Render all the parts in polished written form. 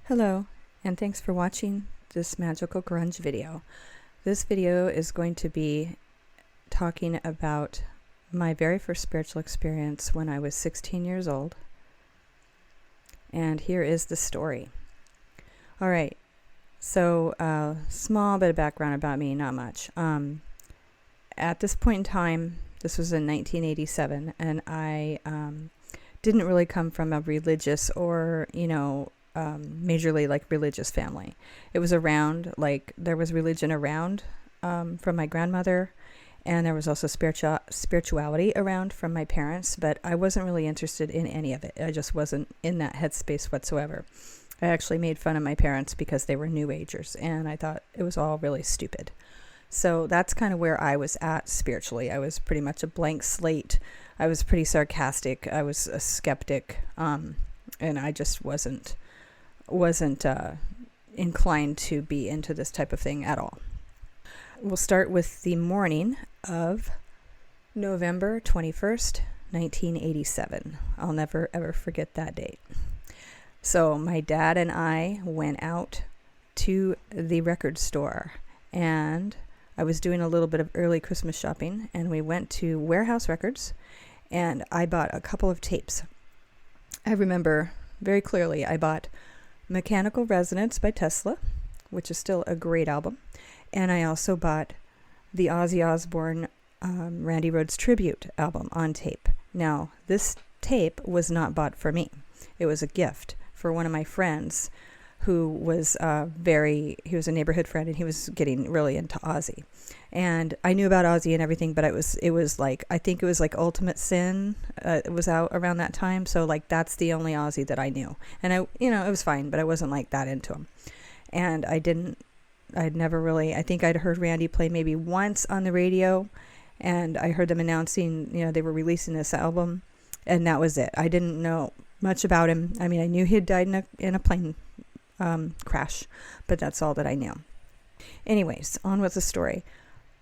Hello, and thanks for watching this magical grunge video. This video is going to be talking about my very first spiritual experience when I was 16 years old. And here is the story. All right, so small bit of background about me, not much. At this point in time, this was in 1987, and I didn't really come from a religious or, majorly religious family. It was around, there was religion around from my grandmother, and there was also spirituality around from my parents, but I wasn't really interested in any of it. I just wasn't in that headspace whatsoever. I actually made fun of my parents because they were New Agers, and I thought it was all really stupid. So that's kind of where I was at spiritually. I was pretty much a blank slate. I was pretty sarcastic. I was a skeptic, and I just wasn't inclined to be into this type of thing at all. We'll start with the morning of November 21st, 1987. I'll never ever forget that date. So my dad and I went out to the record store, and I was doing a little bit of early Christmas shopping, and we went to Warehouse Records, and I bought a couple of tapes. I remember very clearly I bought Mechanical Resonance by Tesla, which is still a great album, and I also bought the Ozzy Osbourne Randy Rhoads tribute album on tape. Now, this tape was not bought for me. It was a gift for one of my friends who was he was a neighborhood friend, and he was getting really into Ozzy. And I knew about Ozzy and everything, but I think it was like Ultimate Sin. It was out around that time. So that's the only Ozzy that I knew. And it was fine, but I wasn't that into him. And I think I'd heard Randy play maybe once on the radio, and I heard them announcing, they were releasing this album, and that was it. I didn't know much about him. I mean, I knew he had died in a plane crash, but that's all that I knew. Anyways, on with the story.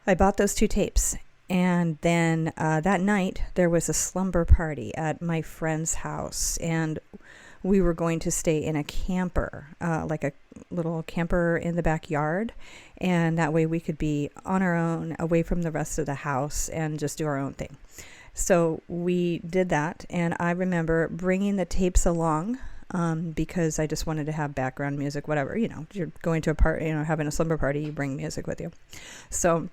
I bought those two tapes, and then that night there was a slumber party at my friend's house, and we were going to stay in a camper, like a little camper in the backyard, and that way we could be on our own, away from the rest of the house, and just do our own thing. So we did that, and I remember bringing the tapes along because I just wanted to have background music, whatever. You're going to a party, having a slumber party, you bring music with you. So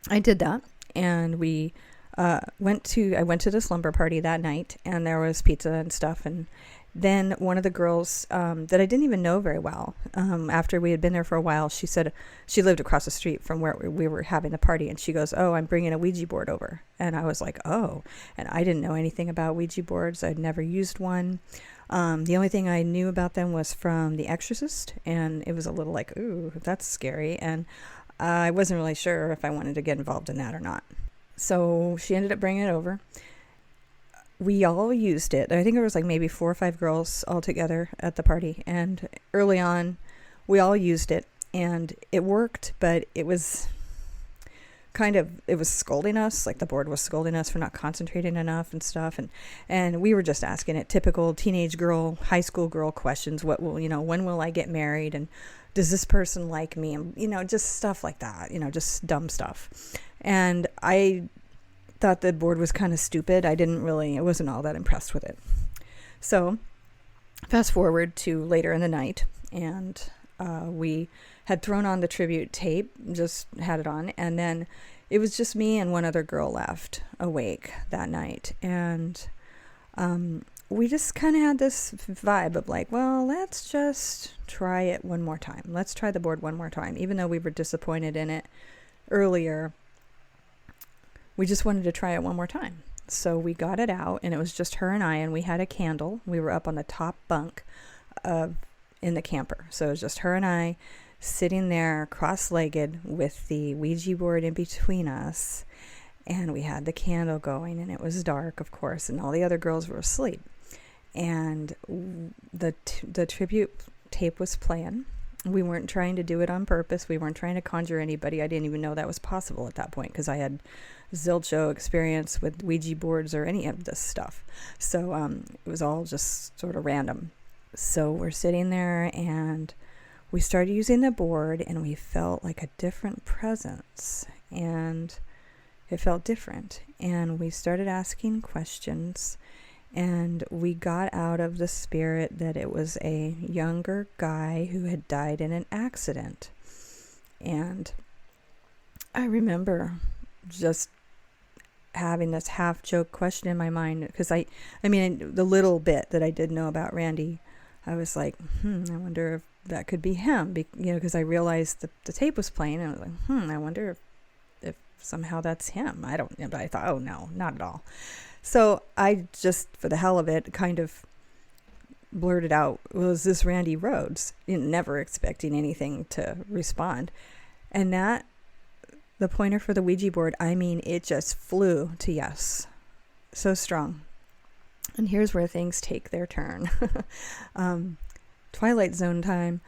I did that, and I went to the slumber party that night, and there was pizza and stuff, and then one of the girls that I didn't even know very well, after we had been there for a while, she said she lived across the street from where we were having the party, and she goes, "Oh, I'm bringing a Ouija board over." And I was like, "Oh," and I didn't know anything about Ouija boards. I'd never used one. The only thing I knew about them was from The Exorcist, and it was a little ooh, that's scary, and I wasn't really sure if I wanted to get involved in that or not. So she ended up bringing it over. We all used it. I think there was maybe 4 or 5 girls all together at the party, and early on we all used it, and it worked, but it was scolding us, the board was scolding us for not concentrating enough and stuff, and we were just asking it typical teenage girl, high school girl questions. When will I get married, and does this person like me, and just stuff like that, just dumb stuff. And I thought the board was kind of stupid. I wasn't all that impressed with it. So fast forward to later in the night, and we had thrown on the tribute tape, just had it on, and then it was just me and one other girl left awake that night, and we just kind of had this vibe of well, let's just try it one more time. Let's try the board one more time. Even though we were disappointed in it earlier, we just wanted to try it one more time. So we got it out, and it was just her and I, and we had a candle. We were up on the top bunk in the camper. So it was just her and I sitting there cross-legged with the Ouija board in between us, and we had the candle going, and it was dark, of course, and all the other girls were asleep. And the tribute tape was playing. We weren't trying to do it on purpose. We weren't trying to conjure anybody. I didn't even know that was possible at that point, because I had zilcho experience with Ouija boards or any of this stuff. So it was all just sort of random. So we're sitting there and we started using the board and we felt like a different presence, and it felt different. And we started asking questions, and we got out of the spirit that it was a younger guy who had died in an accident. And I remember just having this half joke question in my mind, because I mean, the little bit that I did know about Randy, I was like, I wonder if that could be him, because I realized that the tape was playing, and I was like, I wonder if somehow that's him. I don't know, but I thought, oh no, not at all. So I just, for the hell of it, kind of blurted out, well, is this Randy Rhoads? Never expecting anything to respond. And that, the pointer for the Ouija board, I mean, it just flew to yes. So strong. And here's where things take their turn. Twilight Zone time.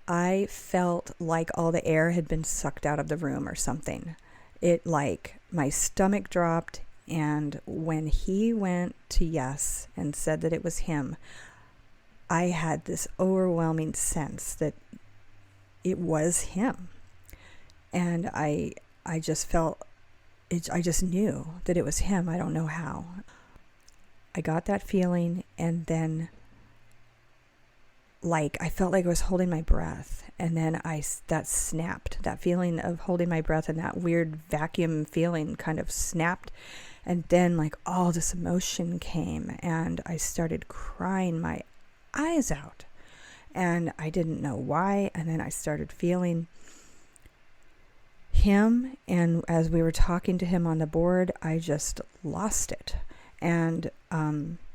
I felt like all the air had been sucked out of the room or something. It, like, my stomach dropped, and when he went to yes and said that it was him, I had this overwhelming sense that it was him. And I just felt it. I just knew that it was him. I don't know how. I got that feeling, and then, like, I felt like I was holding my breath, and then that snapped. That feeling of holding my breath and that weird vacuum feeling kind of snapped, and then, like, all this emotion came, and I started crying my eyes out, and I didn't know why. And then I started feeling him, and as we were talking to him on the board, I just lost it. And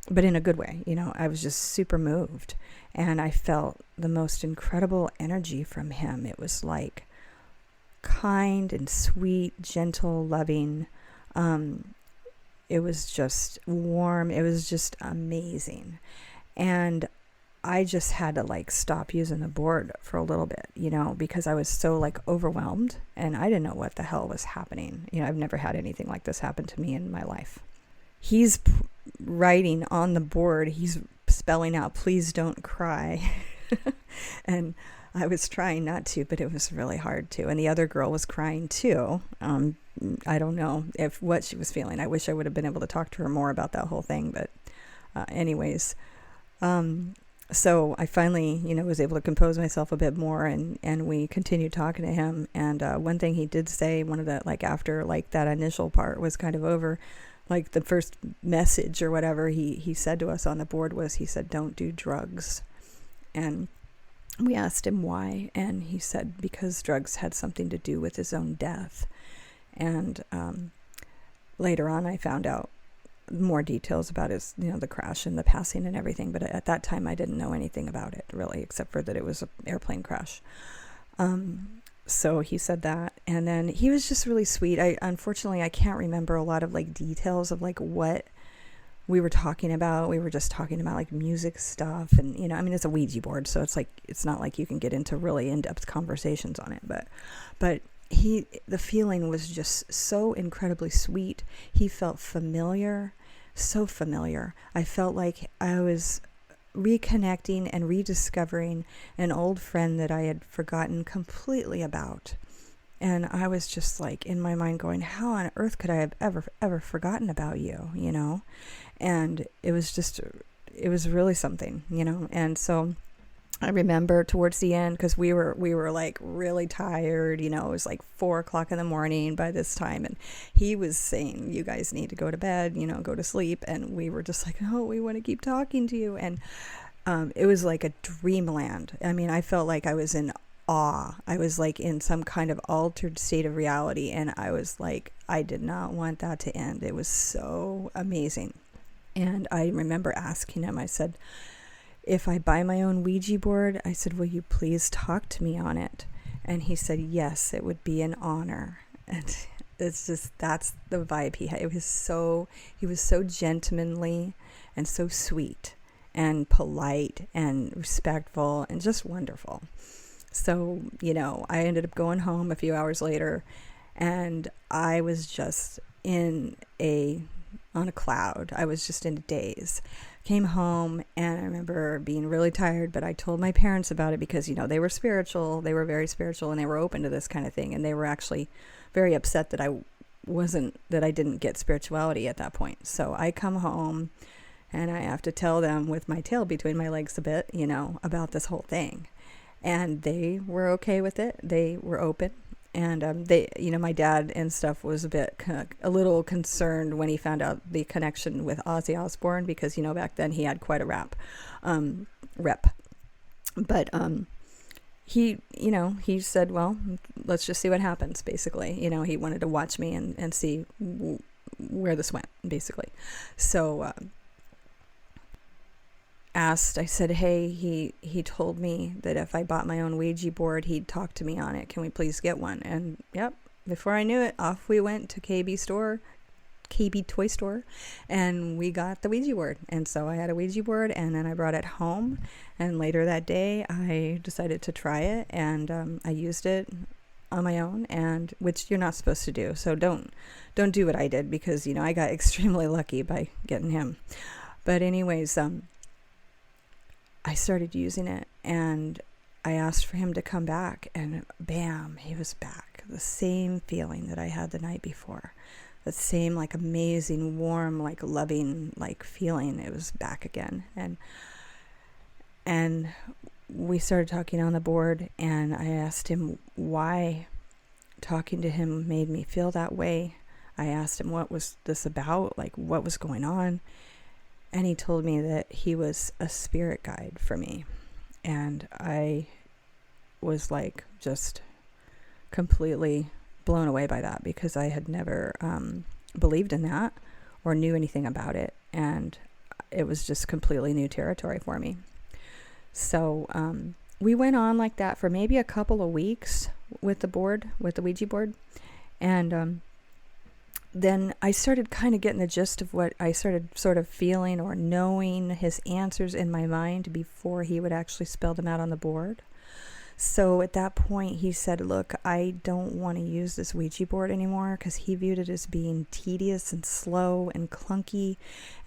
but in a good way, I was just super moved, and I felt the most incredible energy from him. It was like kind and sweet, gentle, loving. It was just warm. It was just amazing. And I just had to, like, stop using the board for a little bit, because I was so, like, overwhelmed, and I didn't know what the hell was happening. I've never had anything like this happen to me in my life. He's writing on the board, he's spelling out, "Please don't cry." And I was trying not to, but it was really hard to. And the other girl was crying too. I don't know what she was feeling. I wish I would have been able to talk to her more about that whole thing. But anyways, so I finally, was able to compose myself a bit more, and we continued talking to him. And one thing he did say, one of the, like, after, like, that initial part was kind of over, like, the first message or whatever he said to us on the board was, he said, "Don't do drugs." And we asked him why, and he said because drugs had something to do with his own death. And later on I found out more details about his, the crash and the passing and everything, but at that time I didn't know anything about it really, except for that it was an airplane crash. So he said that, and then he was just really sweet. Unfortunately, I can't remember a lot of, like, details of, like, what we were talking about. We were just talking about, like, music stuff, and, it's a Ouija board, so it's like, it's not like you can get into really in-depth conversations on it, but the feeling was just so incredibly sweet. He felt familiar, so familiar. I felt like I was reconnecting and rediscovering an old friend that I had forgotten completely about. And I was just, like, in my mind going, how on earth could I have ever forgotten about you, And it was really something, And so I remember towards the end, because we were like really tired, it was like 4:00 in the morning by this time, and he was saying, "You guys need to go to bed, go to sleep," and we were just like, "Oh, we want to keep talking to you," and it was like a dreamland. I mean, I felt like I was in awe. I was like in some kind of altered state of reality, and I was like, I did not want that to end. It was so amazing. And I remember asking him, I said, if I buy my own Ouija board, I said, will you please talk to me on it? And he said, yes, it would be an honor. And it's just, that's the vibe he had. He was so gentlemanly and so sweet and polite and respectful and just wonderful. So, I ended up going home a few hours later, and I was just on a cloud. I was just in a daze. came home, and I remember being really tired, but I told my parents about it because, they were spiritual. They were very spiritual, and they were open to this kind of thing. And they were actually very upset that I didn't get spirituality at that point. So I come home and I have to tell them with my tail between my legs a bit, about this whole thing. And they were okay with it. They were open. And my dad and stuff was a little concerned when he found out the connection with Ozzy Osbourne, because, back then he had quite a rep. But he said, well, let's just see what happens, basically. He wanted to watch me and see where this went, basically. So I said, hey, he told me that if I bought my own Ouija board, he'd talk to me on it. Can we please get one? And yep, before I knew it, off we went to KB Toy Store, and we got the Ouija board. And so I had a Ouija board, and then I brought it home, and later that day I decided to try it, and I used it on my own, and which you're not supposed to do. So don't do what I did, because I got extremely lucky by getting him. But anyways, I started using it, and I asked for him to come back, and bam, he was back. The same feeling that I had the night before. The same, like, amazing, warm, like, loving, like, feeling. It was back again. And we started talking on the board, and I asked him why talking to him made me feel that way. I asked him what was this about, like, what was going on. And he told me that he was a spirit guide for me. And I was, like, just completely blown away by that, because I had never believed in that or knew anything about it. And it was just completely new territory for me. So we went on like that for maybe a couple of weeks with the Ouija board. And then I started kind of getting the gist of what I started sort of feeling or knowing his answers in my mind before he would actually spell them out on the board. So at that point, he said, look, I don't want to use this Ouija board anymore, because he viewed it as being tedious and slow and clunky.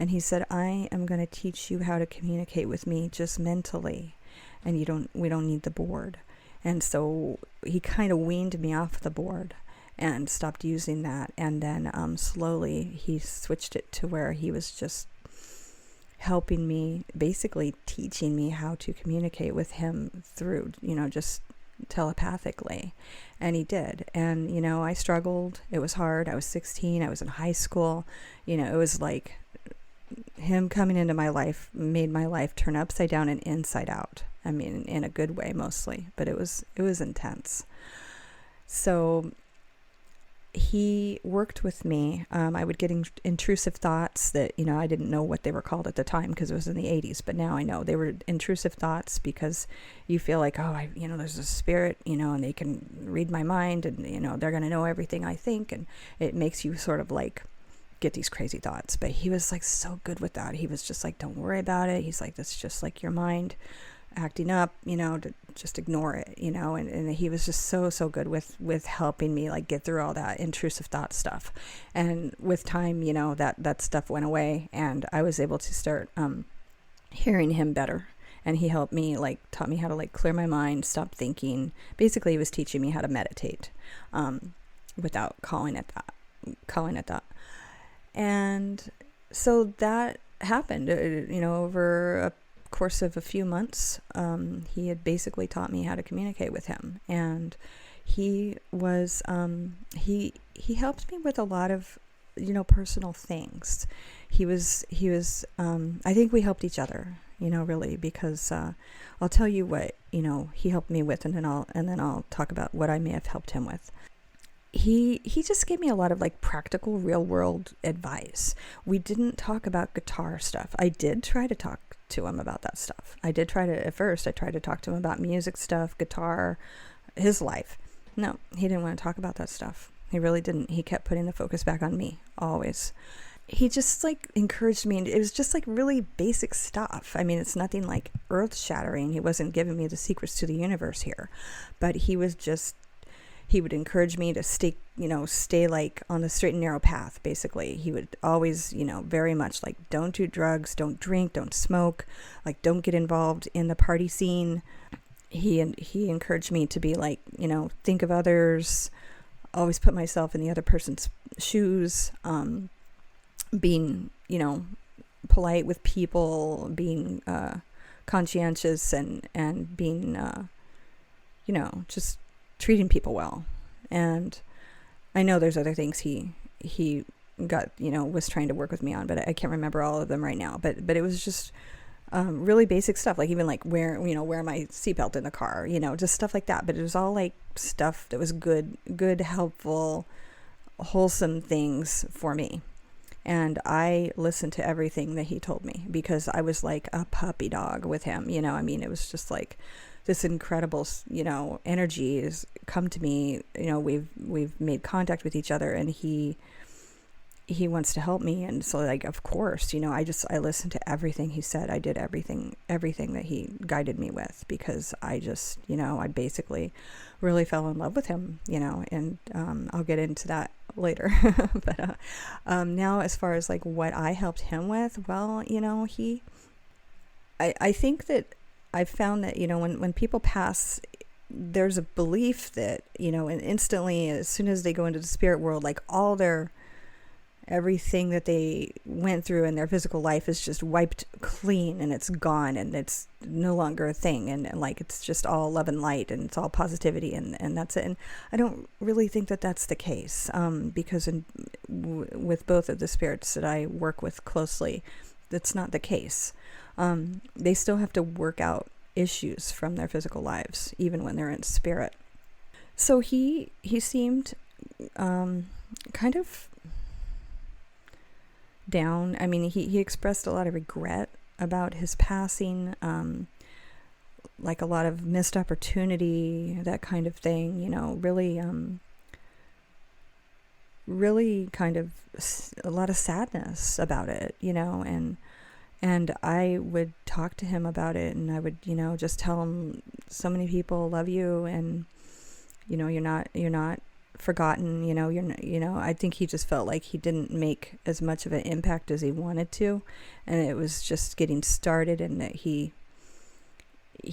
And he said, I am going to teach you how to communicate with me just mentally, and we don't need the board. And so he kind of weaned me off the board and stopped using that. And then slowly he switched it to where he was just helping me, basically teaching me how to communicate with him through, just telepathically. And he did. And, I struggled. It was hard. I was 16. I was in high school. It was like him coming into my life made my life turn upside down and inside out. I mean, in a good way mostly, but it was intense. So he worked with me. I would get intrusive thoughts that, I didn't know what they were called at the time, because it was in the 80s, but now I know they were intrusive thoughts, because you feel like, there's a spirit, and they can read my mind, and, they're going to know everything I think. And it makes you sort of like get these crazy thoughts. But he was like so good with that. He was just like, don't worry about it. He's like, that's just like your mind acting up, to just ignore it, and he was just so good with helping me like get through all that intrusive thought stuff. And with time, that stuff went away, and I was able to start hearing him better. And he helped me, like, taught me how to like clear my mind, stop thinking. Basically, he was teaching me how to meditate without calling it that. And so that happened, over a course of a few months. He had basically taught me how to communicate with him, and he was he helped me with a lot of personal things. He was I think we helped each other, really, because I'll tell you what he helped me with, and then I'll talk about what I may have helped him with. He just gave me a lot of like practical real world advice. We didn't talk about guitar stuff. I did try to talk to him about that stuff. At first I tried to talk to him about music stuff, guitar, his life. No, he didn't want to talk about that stuff. He really didn't. He kept putting the focus back on me, always. He just like encouraged me, and it was just like really basic stuff. I mean, it's nothing like earth shattering. He wasn't giving me the secrets to the universe here, but he was just he would encourage me to stay like on the straight and narrow path. Basically, he would always, very much like, don't do drugs, don't drink, don't smoke, like, don't get involved in the party scene. He encouraged me to be like, think of others, always put myself in the other person's shoes, being, polite with people, being conscientious, and being, just treating people well. And I know there's other things he got, was trying to work with me on, but I can't remember all of them right now. But it was just really basic stuff, like even like wear my seatbelt in the car, just stuff like that. But it was all like stuff that was good, helpful, wholesome things for me. And I listened to everything that he told me, because I was like a puppy dog with him. It was just like this incredible, energy has come to me. We've made contact with each other, and he wants to help me. And so, like, of course, I listened to everything he said. I did everything that he guided me with, because I just, I basically really fell in love with him, and I'll get into that later. But now, as far as like what I helped him with, well, I think that I've found that, when people pass, there's a belief that, and instantly, as soon as they go into the spirit world, like everything that they went through in their physical life is just wiped clean, and it's gone, and it's no longer a thing. And like, it's just all love and light, and it's all positivity, and that's it. And I don't really think that that's the case, because with both of the spirits that I work with closely, that's not the case. They still have to work out issues from their physical lives, even when they're in spirit. So he seemed kind of down. I mean, he expressed a lot of regret about his passing, like a lot of missed opportunity, that kind of thing, really kind of a lot of sadness about it, and I would talk to him about it, and I would, just tell him, so many people love you, and, you're not forgotten, I think he just felt like he didn't make as much of an impact as he wanted to, and it was just getting started, and that he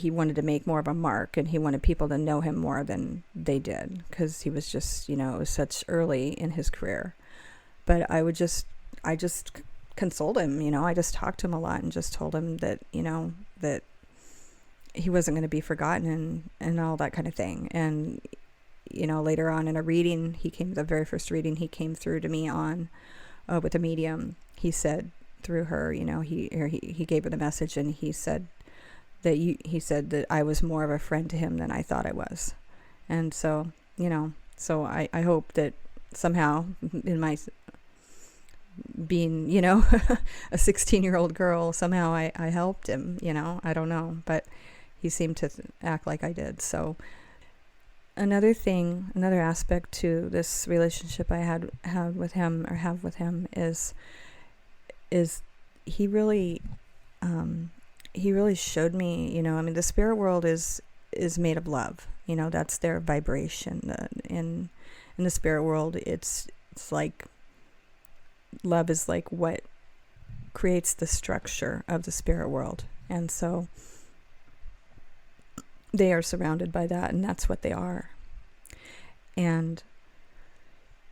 wanted to make more of a mark, and he wanted people to know him more than they did, because he was just, it was such early in his career. But I just consoled him, I just talked to him a lot, and just told him that, that he wasn't going to be forgotten, and all that kind of thing. And later on in a reading, the very first reading he came through to me on, with a medium, he said through her, he gave her the message, and he said that I was more of a friend to him than I thought I was. And so, so I hope that somehow, in my being, a 16-year-old girl, somehow I helped him, I don't know, but he seemed to act like I did. So another aspect to this relationship I have with him is he really showed me, the spirit world is made of love, that's their vibration. In the spirit world, it's like, love is like what creates the structure of the spirit world. And so they are surrounded by that, and that's what they are. And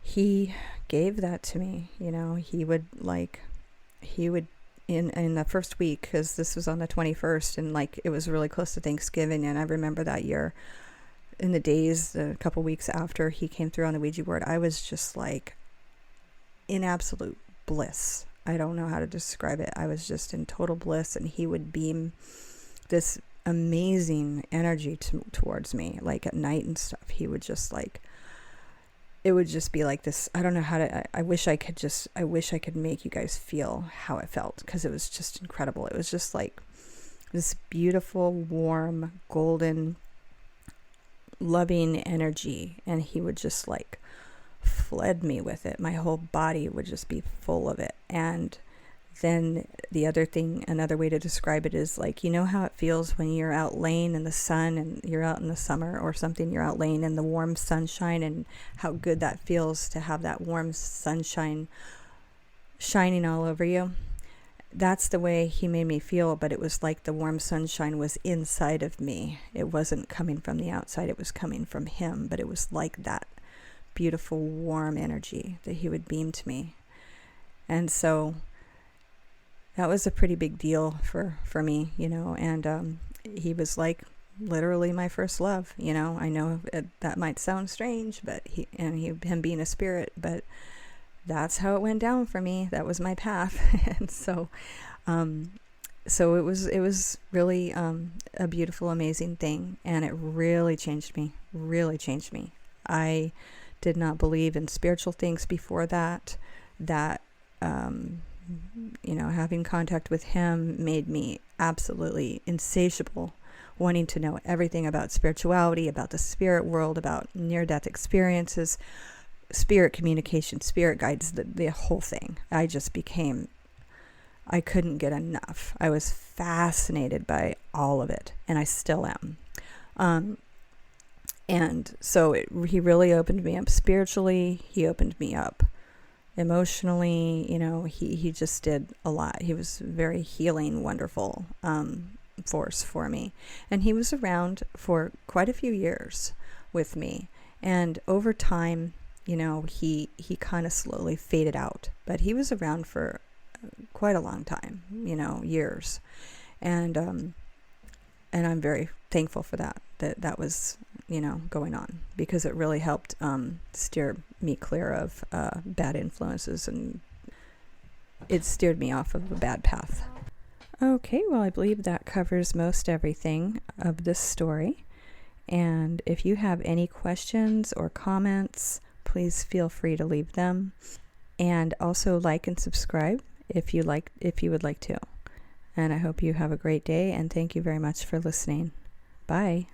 he gave that to me, he would in the first week, because this was on the 21st, and like, it was really close to Thanksgiving. And I remember that year, in the days, a couple weeks after he came through on the Ouija board, I was just like in absolute bliss. I don't know how to describe it. I was just in total bliss, and he would beam this amazing energy towards me, like at night and stuff. He would just like, it would just be like this. I don't know how to, I wish I could make you guys feel how it felt, because it was just incredible. It was just like this beautiful, warm, golden, loving energy. And he would just like flood me with it. My whole body would just be full of it. And then another way to describe it is like, you know how it feels when you're out laying in the sun and you're out in the summer or something, you're out laying in the warm sunshine, and how good that feels to have that warm sunshine shining all over you. That's the way he made me feel, but it was like the warm sunshine was inside of me. It wasn't coming from the outside, it was coming from him, but it was like that beautiful warm energy that he would beam to me. And so that was a pretty big deal for me, and he was like literally my first love. I know that might sound strange, but him being a spirit, but that's how it went down for me. That was my path. And so it was really a beautiful, amazing thing, and it really changed me. I did not believe in spiritual things before that. Having contact with him made me absolutely insatiable, wanting to know everything about spirituality, about the spirit world, about near-death experiences, spirit communication, spirit guides, the whole thing. I couldn't get enough. I was fascinated by all of it, and I still am. And so he really opened me up spiritually. He opened me up emotionally. He just did a lot. He was very healing, wonderful force for me. And he was around for quite a few years with me. And over time, he kind of slowly faded out. But he was around for quite a long time, years. And I'm very thankful for that was, going on, because it really helped steer me clear of bad influences, and it steered me off of a bad path. Okay, well, I believe that covers most everything of this story. And if you have any questions or comments, please feel free to leave them. And also like and subscribe if you would like to. And I hope you have a great day, and thank you very much for listening. Bye.